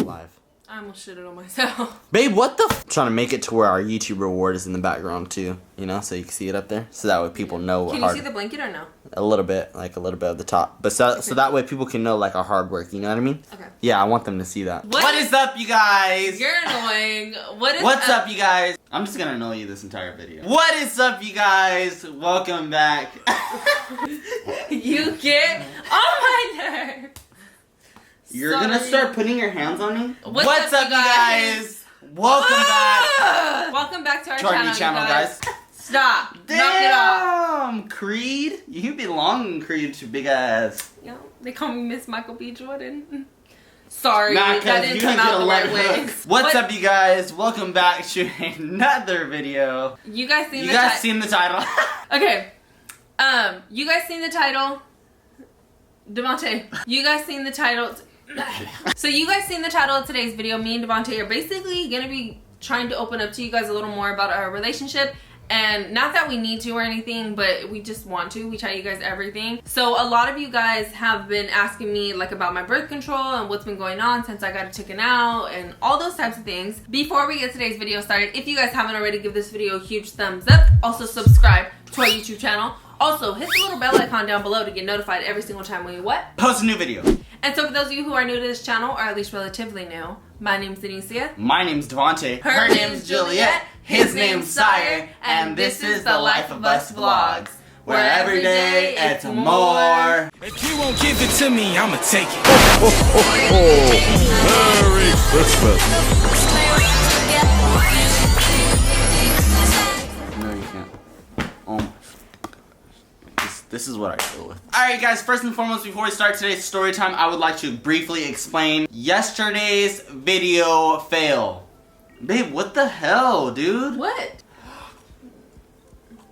Live. I almost shitted on myself. Babe, what the trying to make it to where our YouTube reward is in the background too, you know, so you can see it up there. So that way people know what Can you see the blanket or no? A little bit, like a little bit of the top. But so that way people can know like our hard work, you know what I mean? Okay. Yeah, I want them to see that. What is up, you guys? You're annoying. What's up, you guys? I'm just gonna annoy you this entire video. What is up, you guys? Welcome back. You get on my nerves. You're gonna start putting your hands on me? What's up, you guys? Welcome back. Welcome back to our channel, new channel, you guys. Stop. Damn. Knock it off. Creed? You belong in Creed, you big ass. Yeah, they call me Miss Michael B. Jordan. Sorry, nah, that didn't come out the right way. What's up, you guys? Welcome back to another video. You guys seen the title? Okay. You guys seen the title? Devontae, you guys seen the title? So you guys seen the title of today's video. Me and Devontae are basically gonna be trying to open up to you guys a little more about our relationship. And not that we need to or anything, but we just want to. We tell you guys everything. So a lot of you guys have been asking me like about my birth control and what's been going on since I got it taken out and all those types of things. Before we get today's video started, if you guys haven't already, give this video a huge thumbs up. Also subscribe to our YouTube channel. Also hit the little bell icon down below to get notified every single time we post a new video. And so for those of you who are new to this channel, or at least relatively new, my name's Denicia. My name's Devontae. Her name's Juliet. His name's Sire. And this is the Life of Us Vlogs, where every day it's more. If you won't give it to me, I'ma take it. Merry Christmas. No, you can't. Oh. This is what I deal with. Alright guys, first and foremost, before we start today's story time, I would like to briefly explain yesterday's video fail. Babe, what the hell, dude? What?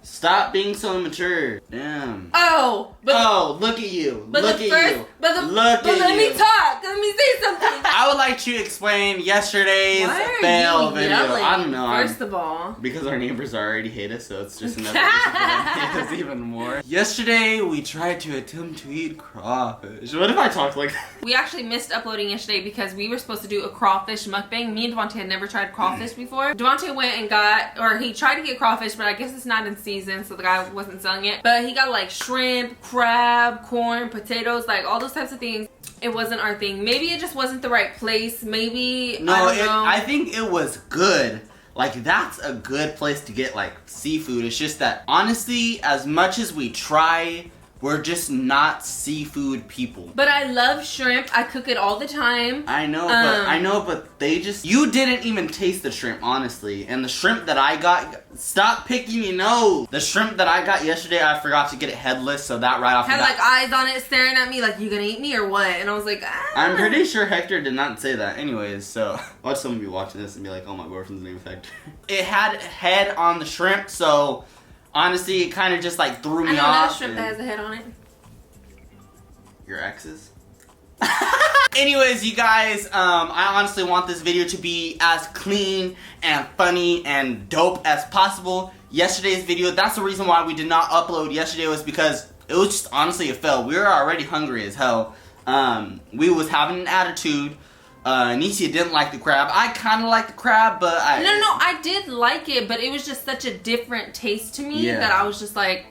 Stop being so immature. Damn. Oh, but look at you. But look at you. But let me talk. Let me say something. I would like to explain yesterday's fail video. Yelling, I don't know. First of all, because our neighbors already hate us, so it's just another reason for them to hate us even more. Yesterday, we tried to attempt to eat crawfish. What if I talked like that? We actually missed uploading yesterday because we were supposed to do a crawfish mukbang. Me and Devontae had never tried crawfish before. Devontae went and he tried to get crawfish, but I guess it's not in season, so the guy wasn't selling it. But he got like shrimp, crab, corn, potatoes, like all those types of things. It wasn't our thing. Maybe it just wasn't the right place. Maybe, no, I don't know. I think it was good. Like, that's a good place to get, like, seafood. It's just that, honestly, as much as we try, we're just not seafood people. But I love shrimp. I cook it all the time. I know, but they just... You didn't even taste the shrimp, honestly. And the shrimp that I got... Stop picking your nose! The shrimp that I got yesterday, I forgot to get it headless, so that right off the bat... Had, like, eyes on it staring at me like, you gonna eat me or what? And I was like, ah. I'm pretty sure Hector did not say that. Anyways, so... Watch someone be watching this and be like, oh, my boyfriend's name is Hector. It had head on the shrimp, so... Honestly, it kind of just like threw me off. I know that shrimp that has a head on it. Your exes? Anyways, you guys, I honestly want this video to be as clean and funny and dope as possible. Yesterday's video, that's the reason why we did not upload yesterday, was because it was just honestly a fail. We were already hungry as hell. We was having an attitude. Anicia didn't like the crab. I kind of like the crab, but No, I did like it, but it was just such a different taste to me that I was just like,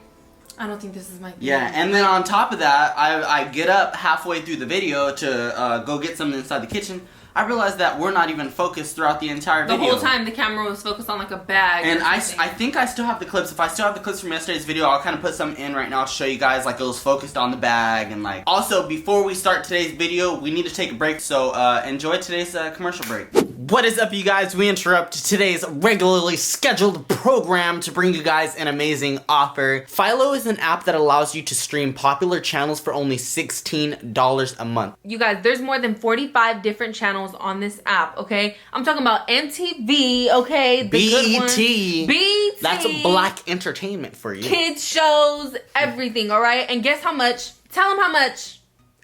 I don't think this is my thing. Yeah, and then on top of that, I get up halfway through the video to go get something inside the kitchen. I realized that we're not even focused throughout the entire video. The whole time the camera was focused on like a bag. And I think I still have the clips. If I still have the clips from yesterday's video, I'll kind of put some in right now to show you guys like it was focused on the bag and like. Also, before we start today's video, we need to take a break, so enjoy today's commercial break. What is up, you guys? We interrupt today's regularly scheduled program to bring you guys an amazing offer. Philo is an app that allows you to stream popular channels for only $16 a month. You guys, there's more than 45 different channels on this app, okay? I'm talking about MTV, okay? BET. BET. That's black entertainment for you. Kids shows, everything, all right? And guess how much? Tell them how much.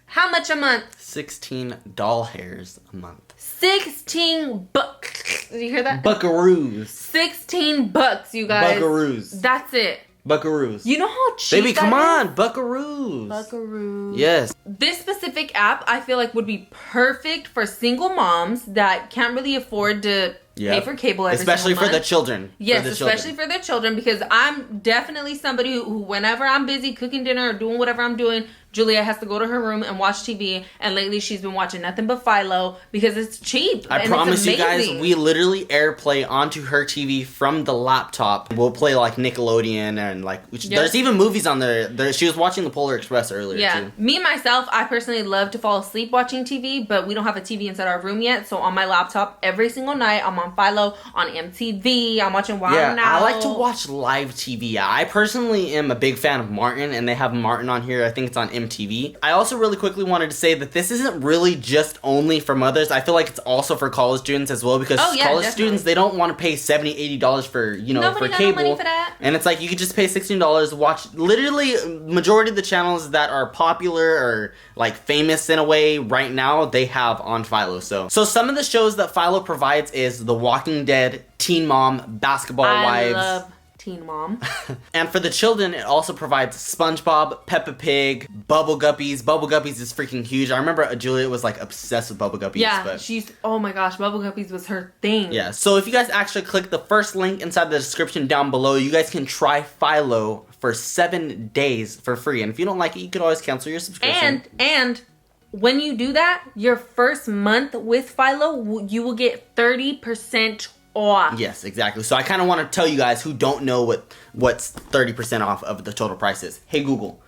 How much a month? 16 doll hairs a month. 16 bucks. Did you hear that? Buckaroos. 16 bucks, you guys. Buckaroos. That's it. Buckaroos. You know how cheap Baby, come that on, Buckaroos. Buckaroos. Yes. This specific app, I feel like, would be perfect for single moms that can't really afford to pay for cable every especially single for the month. children. Yes, for the especially for the children, because I'm definitely somebody who, whenever I'm busy cooking dinner or doing whatever I'm doing, Julia has to go to her room and watch TV. And lately, she's been watching nothing but Philo because it's cheap. I promise you guys, we literally AirPlay onto her TV from the laptop. We'll play like Nickelodeon and like there's even movies on there. She was watching The Polar Express earlier too. Me myself, I personally love to fall asleep watching TV, but we don't have a TV inside our room yet. So on my laptop, every single night, I'm on Philo, on MTV. I'm watching Wild N' Out. I like to watch live TV. I personally am a big fan of Martin, and they have Martin on here. I think it's on MTV. I also really quickly wanted to say that this isn't really just only for mothers. I feel like it's also for college students as well, because college students, they don't want to pay $70, $80 for, you know, Nobody for cable. got no money for that. And it's like you could just pay $16, watch literally majority of the channels that are popular or like famous in a way right now, they have on Philo. So some of the shows that Philo provides is The Walking Dead, Teen Mom, Basketball Wives. I love Teen Mom. And for the children, it also provides SpongeBob, Peppa Pig, Bubble Guppies. Bubble Guppies is freaking huge. I remember Julia was like obsessed with Bubble Guppies. Yeah, but oh my gosh, Bubble Guppies was her thing. yeah, so if you guys actually click the first link inside the description down below, you guys can try Philo for 7 days for free. And if you don't like it, you could always cancel your subscription. And when you do that, your first month with Philo, you will get 30% off. Yes, exactly. So I kind of want to tell you guys who don't know what's 30% off of the total price is. Hey Google,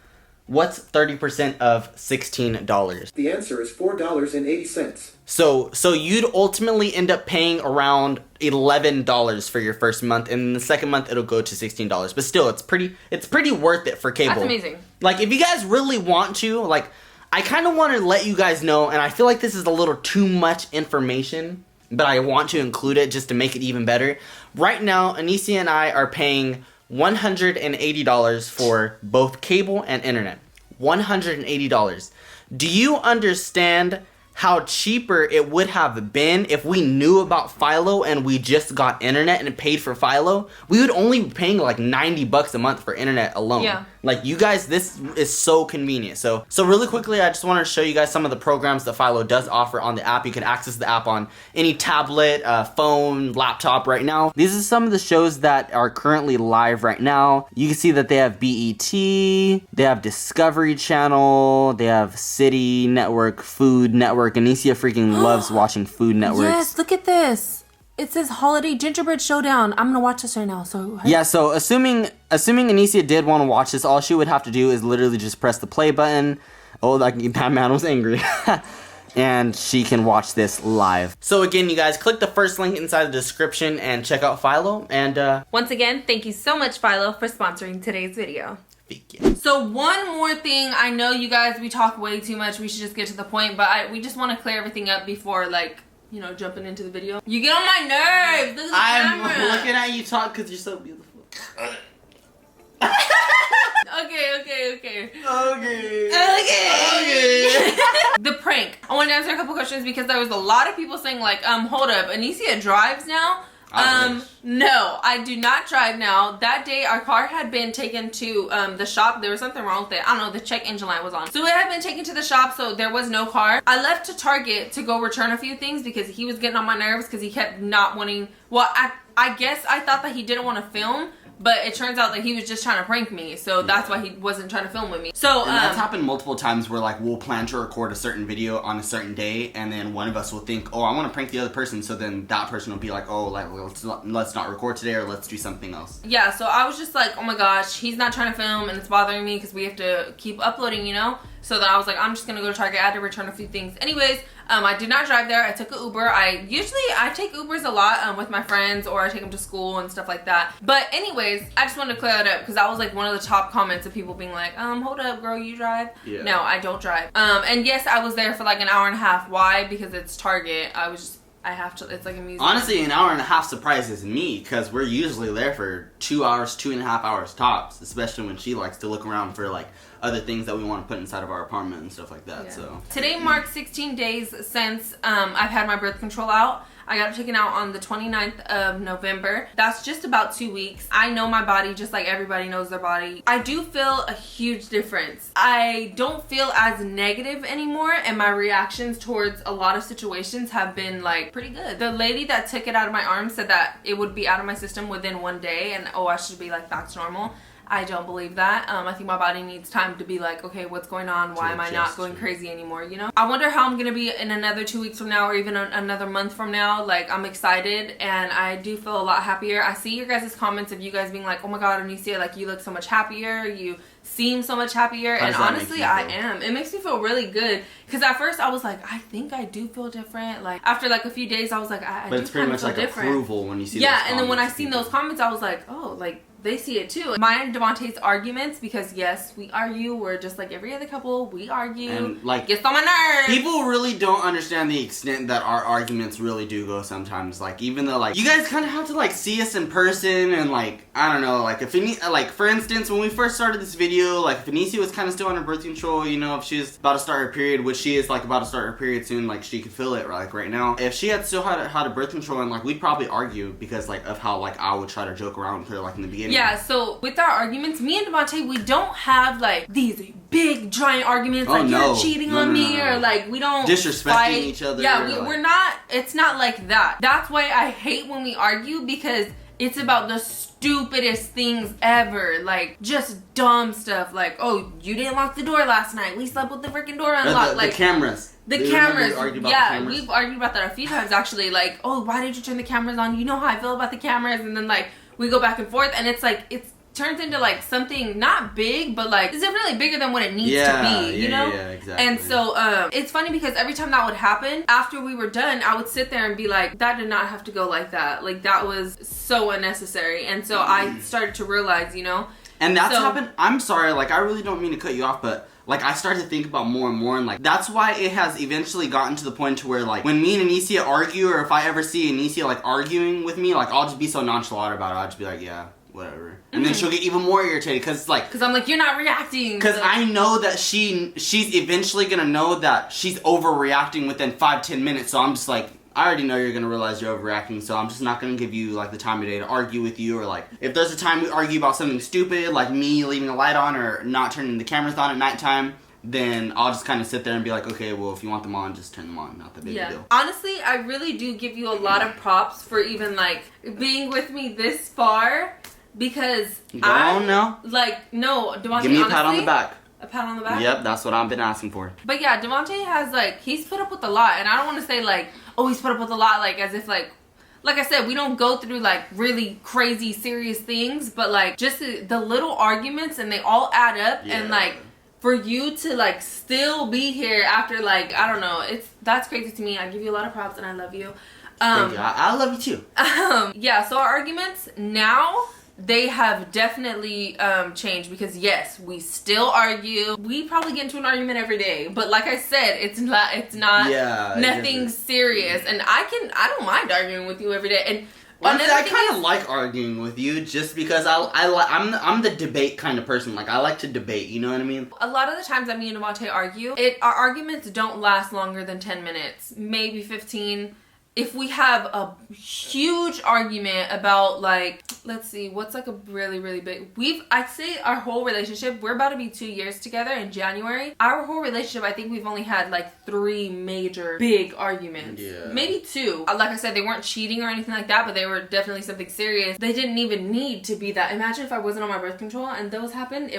what's 30% of $16? The answer is $4.80. So you'd ultimately end up paying around $11 for your first month, and the second month it'll go to $16. But still, it's pretty worth it for cable. That's amazing. Like, if you guys really want to, like, I kind of want to let you guys know, and I feel like this is a little too much information, but I want to include it just to make it even better. Right now, Anicia and I are paying $180 for both cable and internet. $180. Do you understand how cheaper it would have been if we knew about Philo and we just got internet and paid for Philo? We would only be paying like $90 a month for internet alone. Yeah. Like, you guys, this is so convenient. So really quickly, I just want to show you guys some of the programs that Philo does offer on the app. You can access the app on any tablet, phone, laptop right now. These are some of the shows that are currently live right now. You can see that they have BET, they have Discovery Channel, they have City Network, Food Network. Anicia freaking loves watching Food Network. Yes, look at this. It says Holiday Gingerbread Showdown. I'm gonna watch this right now. So yeah, so assuming Anicia did want to watch this, all she would have to do is literally just press the play button. Oh, that man was angry. And she can watch this live. So again, you guys, click the first link inside the description and check out Philo. And once again, thank you so much, Philo, for sponsoring today's video. So one more thing, I know you guys, we talk way too much. We should just get to the point, but we just want to clear everything up before, like, you know, jumping into the video. You get on my nerves. Look at the camera. I'm looking at you talk because you're so beautiful. Okay. The prank. I want to answer a couple questions because there was a lot of people saying like, hold up, Anicia drives now? No, I do not drive now. That day our car had been taken to the shop. There was something wrong with it. I don't know, the check engine light was on. So it had been taken to the shop, so there was no car. I left to Target to go return a few things because he was getting on my nerves because he kept not wanting, well, I guess I thought that he didn't want to film, but it turns out that he was just trying to prank me, so that's why he wasn't trying to film with me. So and that's happened multiple times where like we'll plan to record a certain video on a certain day, and then one of us will think, oh, I want to prank the other person, so then that person will be like, oh, like let's not record today, or let's do something else. Yeah, so I was just like, oh my gosh, he's not trying to film, and it's bothering me because we have to keep uploading, you know? So then I was like, I'm just gonna go to Target. I had to return a few things. Anyways, I did not drive there. I took an Uber. I take Ubers a lot with my friends, or I take them to school and stuff like that. But anyways, I just wanted to clear that up because that was like one of the top comments of people being like, hold up, girl, you drive? Yeah. No, I don't drive. And yes, I was there for like an hour and a half. Why? Because it's Target. I have to, it's like a museum. Honestly, an hour and a half surprises me because we're usually there for 2 hours, 2.5 hours tops, especially when she likes to look around for like other things that we want to put inside of our apartment and stuff like that. Yeah. So today marks 16 days since I've had my birth control out. I got it taken out on the 29th of November. That's just about 2 weeks. I know my body just like everybody knows their body. I do feel a huge difference. I don't feel as negative anymore, and my reactions towards a lot of situations have been like pretty good. The lady that took it out of my arm said that it would be out of my system within 1 day, and I should be like back to normal. I don't believe that. I think my body needs time to be like, okay, what's going on? Why am I not going crazy anymore, you know? I wonder how I'm gonna be in another 2 weeks from now, or even another month from now. Like, I'm excited, and I do feel a lot happier. I see your guys' comments of you guys being like, oh my god, Anicia, like, you look so much happier, you seem so much happier, and honestly, I am. It makes me feel really good, because at first I was like, I think I do feel different. Like, after like a few days, I was like, I but do it's pretty much like different. approval when you see yeah, those and then when I comments seen those comments, I was like, oh, like, they see it too. Mine and Devontae's arguments, because yes, we argue. We're just like every other couple. We argue. And like, gets on my nerves. People really don't understand the extent that our arguments really do go sometimes. Like, even though like you guys kind of have to like see us in person, and like, I don't know, like if like for instance, when we first started this video, like if Anicia was kind of still on her birth control, you know, if she was about to start her period, which she is like about to start her period soon, like she could feel it like right now. If she had still had a birth control, and like we'd probably argue because like of how like I would try to joke around with her like in the beginning. Yeah, so with our arguments, me and Devontae, we don't have like these big giant arguments like you're cheating on me, or like we don't disrespecting each other. Yeah, we're not, it's not like that. That's why I hate when we argue, because it's about the stupidest things ever. Like, just dumb stuff. Like, oh, you didn't lock the door last night. We slept with the freaking door unlocked. The cameras. The cameras. Yeah, we've argued about that a few times actually. Like, oh, why did you turn the cameras on? You know how I feel about the cameras. And then like, we go back and forth, and it's like, it's turns into like something not big, but like it's definitely bigger than what it needs to be, you know? Yeah, exactly. And so it's funny because every time that would happen, after we were done, I would sit there and be like, that did not have to go like that. Like, that was so unnecessary. And so I started to realize, you know? And that's happened. I'm sorry, like, I really don't mean to cut you off, but like, I started to think about more and more, and like, that's why it has eventually gotten to the point to where like, when me and Anicia argue, or if I ever see Anicia like arguing with me, like, I'll just be so nonchalant about it. I'll just be like, yeah, whatever. And then she'll get even more irritated, because I'm like, you're not reacting. Because I know that she's eventually gonna know that she's overreacting within 5-10 minutes. So I'm just like, I already know you're gonna realize you're overreacting, so I'm just not gonna give you like the time of day to argue with you. Or like, if there's a time we argue about something stupid, like me leaving a light on or not turning the cameras on at nighttime, then I'll just kind of sit there and be like, okay, well, if you want them on, just turn them on. Not that big a deal. Honestly, I really do give you a lot of props for even like being with me this far. Because Go on now. Like, no, Devontae, give me a pat on the back. A pat on the back? Yep, that's what I've been asking for. But yeah, Devontae has like, he's put up with a lot. And I don't want to say like, oh, he's put up with a lot, like as if like I said, we don't go through like really crazy serious things. But like, just the little arguments, and they all add up. Yeah. And like, for you to like still be here after like, I don't know, that's crazy to me. I give you a lot of props, and I love you. Thank you. I love you too. Yeah, so our arguments now, they have definitely changed, because yes, we still argue. We probably get into an argument every day, but like I said, it's not nothing serious. And I don't mind arguing with you every day. And honestly, I kind of like arguing with you, just because I'm the debate kind of person. Like, I like to debate, you know what I mean? A lot of the times that me and Devontae argue, our arguments don't last longer than 10 minutes, maybe 15. If we have a huge argument about like, let's see, what's like a really, really big, I'd say our whole relationship, we're about to be 2 years together in January. Our whole relationship, I think we've only had like 3 major big arguments. Yeah. Maybe 2. Like I said, they weren't cheating or anything like that, but they were definitely something serious. They didn't even need to be that. Imagine if I wasn't on my birth control and those happened,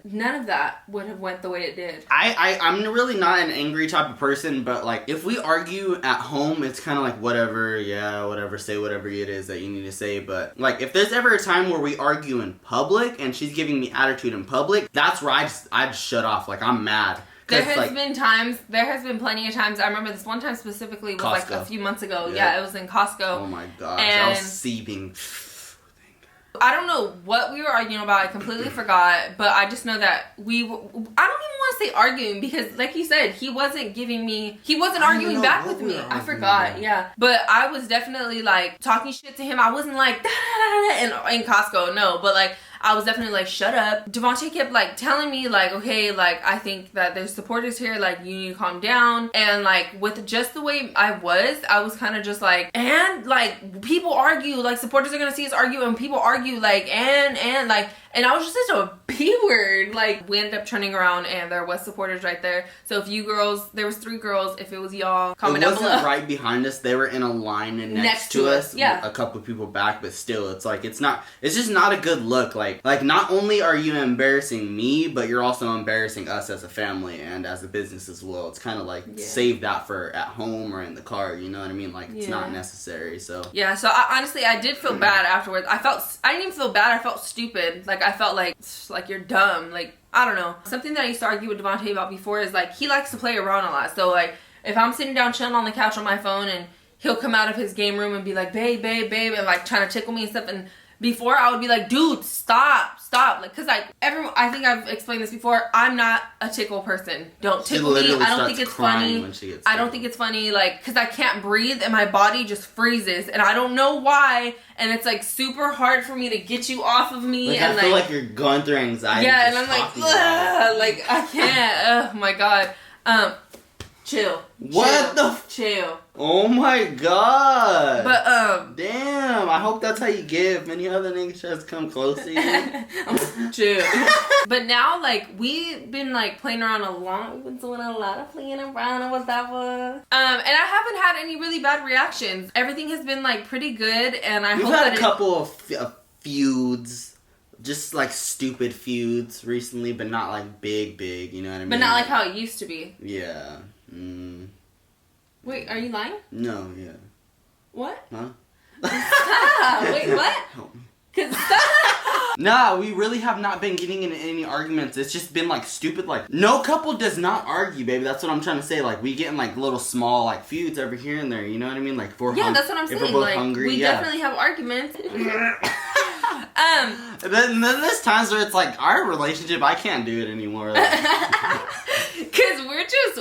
none of that would have went the way it did. I'm really not an angry type of person, but like, if we argue at home, it's kind of like, whatever, say whatever it is that you need to say. But like, if there's ever a time where we argue in public and she's giving me attitude in public, that's where I'd shut off. Like, I'm mad. There has been plenty of times. I remember this one time specifically was Costco. Like a few months ago. Yep. Yeah, it was in Costco. Oh my gosh, I was seething. I don't know what we were arguing about. I completely forgot, but I just know that I don't even want to say arguing, because like you said, he wasn't arguing back with me. I forgot, about. Yeah. But I was definitely like talking shit to him. I wasn't like, da, da, da, da, in Costco, no. But like, I was definitely like, shut up. Devontae kept like telling me like, okay, like I think that there's supporters here, like you need to calm down. And like with just the way I was kind of just like, and like people argue, like supporters are gonna see us argue, and people argue like and like, and I was just such a B-word. Like we ended up turning around and there was supporters right there. So if you girls, there was 3 girls. If it was y'all, comment down below. It wasn't right behind us. They were in a line and next to us. Yeah. A couple people back, but still, it's like it's just not a good look. Like not only are you embarrassing me, but you're also embarrassing us as a family and as a business as well. It's kind of like save that for at home or in the car. You know what I mean? Like it's not necessary. So yeah. So honestly, I did feel bad afterwards. I didn't even feel bad. I felt stupid. Like I felt like you're dumb. Like I don't know. Something that I used to argue with Devontae about before is like he likes to play around a lot. So like if I'm sitting down chilling on the couch on my phone and he'll come out of his game room and be like, babe, and like trying to tickle me and stuff. And before I would be like, dude, stop. Like, cause like I think I've explained this before. I'm not a tickle person. Don't tickle me. I don't think it's funny. I don't think it's funny. Like, cause I can't breathe and my body just freezes and I don't know why. And it's like super hard for me to get you off of me. Like, and I feel like you're going through anxiety. Yeah, and I'm like, ugh, like I can't. Oh my god. Chill. What the? Chill. Oh my god. But damn. I hope that's how you give. Many other niggas try to come close to you. Chill. But now, like we've been like playing around a lot. We've been doing a lot of playing around and whatever. And I haven't had any really bad reactions. Everything has been like pretty good, and I We've hope had that a couple of feuds. Just like stupid feuds recently, but not like big. You know what I mean? But not like how it used to be. Yeah. Wait, are you lying? No, yeah. What? Huh? Stop. Wait, what? Help me. Stop. Nah, we really have not been getting into any arguments. It's just been like stupid, like no couple does not argue, baby. That's what I'm trying to say. Like we get in like little small like feuds over here and there. You know what I mean? Like if we're that's what I'm saying. If we're both like hungry, we definitely have arguments. Then there's times where it's like our relationship, I can't do it anymore. Cause we're just.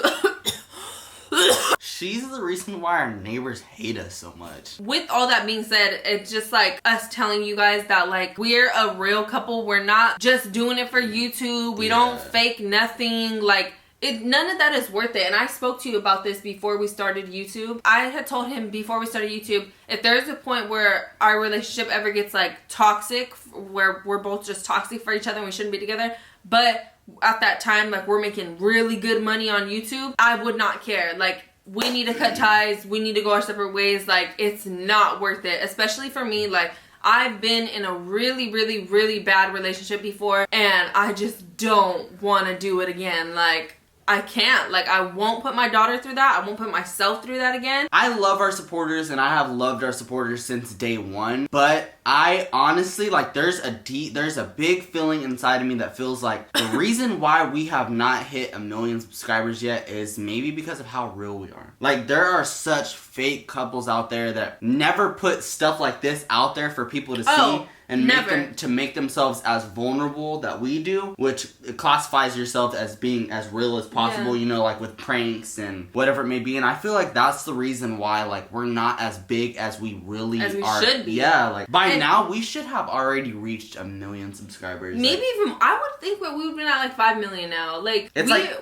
She's the reason why our neighbors hate us so much. With all that being said, it's just like us telling you guys that like we're a real couple. We're not just doing it for YouTube. We don't fake nothing. Like none of that is worth it. And I spoke to you about this before we started YouTube. I had told him before we started YouTube, if there's a point where our relationship ever gets like toxic, where we're both just toxic for each other and we shouldn't be together, but at that time like we're making really good money on YouTube, I would not care. Like we need to cut ties, we need to go our separate ways. Like it's not worth it, especially for me. Like I've been in a really bad relationship before and I just don't want to do it again. Like I can't. Like I won't put my daughter through that. I won't put myself through that again. I love our supporters and I have loved our supporters since day one, but I honestly, like there's a big feeling inside of me that feels like the reason why we have not hit 1 million subscribers yet is maybe because of how real we are. Like there are such fake couples out there that never put stuff like this out there for people to see. And make themselves as vulnerable that we do, which classifies yourself as being as real as possible, you know, like with pranks and whatever it may be. And I feel like that's the reason why, like, we're not as big as we really are. Should be. Yeah, like, by now, we should have already reached 1 million subscribers. Maybe even, I would think that we've been at like 5 million now. Like,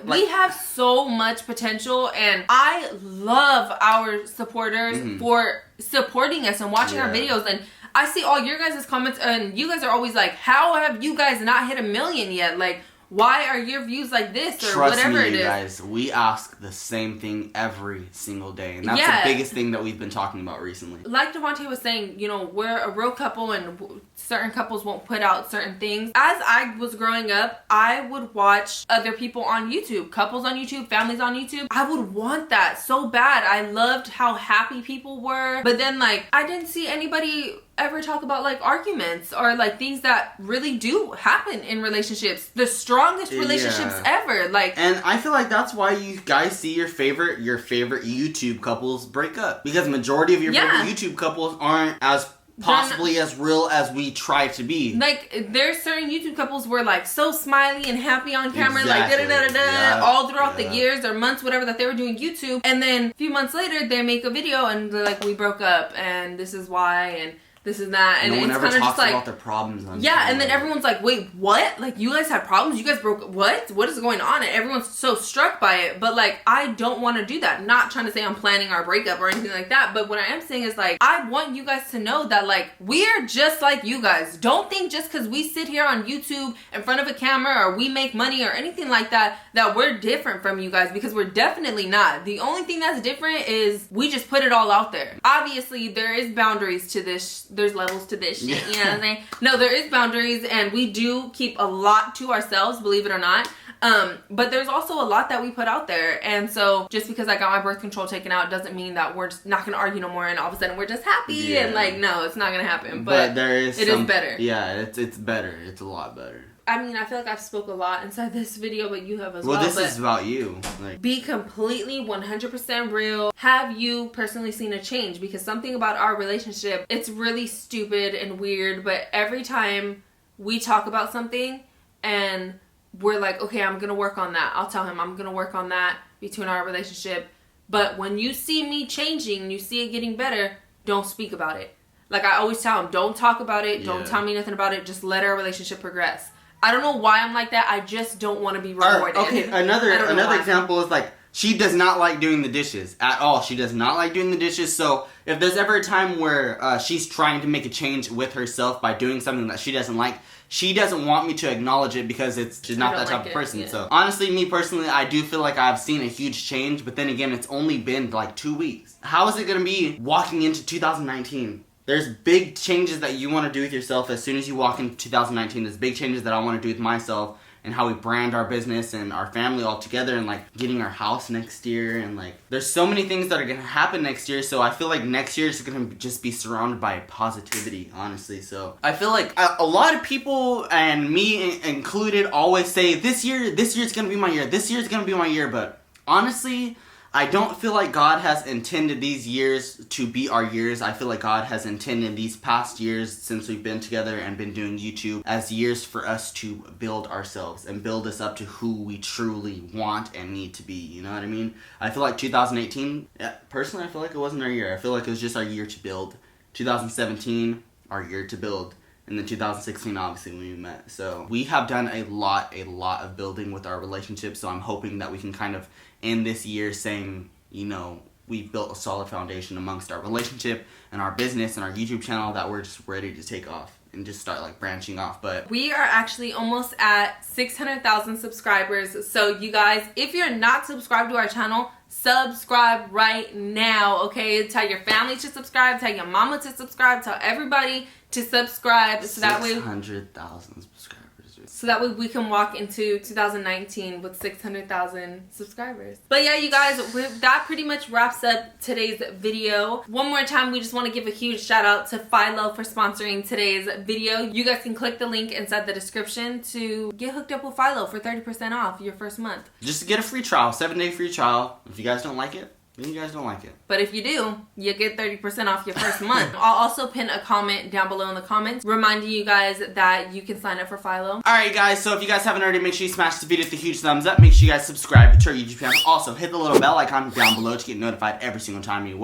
we have so much potential, and I love our supporters for supporting us and watching our videos. And I see all your guys' comments and you guys are always like, how have you guys not hit 1 million yet? Like, why are your views like this or whatever it is? Guys, we ask the same thing every single day. And that's the biggest thing that we've been talking about recently. Like Devontae was saying, you know, we're a real couple and certain couples won't put out certain things. As I was growing up, I would watch other people on YouTube, couples on YouTube, families on YouTube. I would want that so bad. I loved how happy people were. But then, like, I didn't see anybody ever talk about like arguments or like things that really do happen in relationships, the strongest relationships ever. Like, and I feel like that's why you guys see your favorite YouTube couples break up, because majority of your favorite YouTube couples aren't as possibly as real as we try to be. Like, there's certain YouTube couples were like so smiley and happy on camera, like da-da-da-da-da, all throughout the years or months, whatever, that they were doing YouTube. And then a few months later, they make a video and they're like, we broke up and this is why, and this is that, and no one it's ever kind of talks just like about their problems. On yeah, and then camera. everyone's like, wait, what? Like, you guys had problems? You guys broke, what is going on? And everyone's so struck by it, but like, I don't want to do that. Not trying to say I'm planning our breakup or anything like that, but what I am saying is like, I want you guys to know that like, we're just like you guys. Don't think just because we sit here on YouTube in front of a camera or we make money or anything like that, that we're different from you guys, because we're definitely not. The only thing that's different is we just put it all out there. Obviously, there is boundaries to this. There's levels to this shit, you know what I'm saying? No, there is boundaries, and we do keep a lot to ourselves, believe it or not. But there's also a lot that we put out there, and so just because I got my birth control taken out doesn't mean that we're just not gonna argue no more and all of a sudden we're just happy and like, no, it's not gonna happen. But there is it is better. Yeah, it's better. It's a lot better. I mean, I feel like I've spoke a lot inside this video, but you have as well. Well, this is about you. Like, be completely 100% real. Have you personally seen a change? Because something about our relationship, it's really stupid and weird, but every time we talk about something and we're like, okay, I'm gonna work on that. I'll tell him I'm gonna work on that between our relationship. But when you see me changing, you see it getting better, don't speak about it. Like I always tell him, don't talk about it. Don't tell me nothing about it. Just let our relationship progress. I don't know why I'm like that. I just don't want to be rewarded. Okay, another example is like, she does not like doing the dishes at all. She does not like doing the dishes. So if there's ever a time where she's trying to make a change with herself by doing something that she doesn't like, she doesn't want me to acknowledge it because she's not that type of person. Yeah. So honestly, me personally, I do feel like I've seen a huge change. But then again, it's only been like 2 weeks. How is it going to be walking into 2019? There's big changes that you want to do with yourself as soon as you walk into 2019. There's big changes that I want to do with myself and how we brand our business and our family all together, and like getting our house next year, and like there's so many things that are going to happen next year. So I feel like next year is going to just be surrounded by positivity, honestly. So I feel like a lot of people, and me included, always say this year's going to be my year. This year's going to be my year. But honestly, I don't feel like God has intended these years to be our years. I feel like God has intended these past years since we've been together and been doing YouTube as years for us to build ourselves and build us up to who we truly want and need to be. You know what I mean? I feel like 2018, personally, I feel like it wasn't our year. I feel like it was just our year to build. 2017, our year to build. And then 2016, obviously, when we met. So we have done a lot of building with our relationship. So I'm hoping that we can kind of end this year saying, you know, we built a solid foundation amongst our relationship and our business and our YouTube channel, that we're just ready to take off and just start like branching off. But we are actually almost at 600,000 subscribers. So you guys, if you're not subscribed to our channel, subscribe right now, okay? Tell your family to subscribe, tell your mama to subscribe, tell everybody to subscribe, so that way 600,000 subscribers. So that way we can walk into 2019 with 600,000 subscribers. But yeah, you guys, that pretty much wraps up today's video. One more time, we just want to give a huge shout out to Philo for sponsoring today's video. You guys can click the link inside the description to get hooked up with Philo for 30% off your first month. Just to get a free trial, 7-day free trial. If you guys don't like it, then you guys don't like it. But if you do, you get 30% off your first month. I'll also pin a comment down below in the comments reminding you guys that you can sign up for Philo. Alright guys, so if you guys haven't already, make sure you smash the video with a huge thumbs up. Make sure you guys subscribe to our YouTube channel. Also, hit the little bell icon down below to get notified every single time you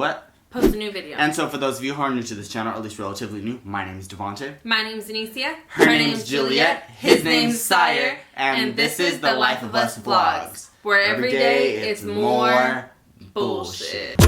post a new video. And so for those of you who are new to this channel, or at least relatively new, my name is Devontae. My name is Anicia. Her name's Juliet. His name's Sire. And this is the Life of Us Vlogs. Where every day it's more bullshit.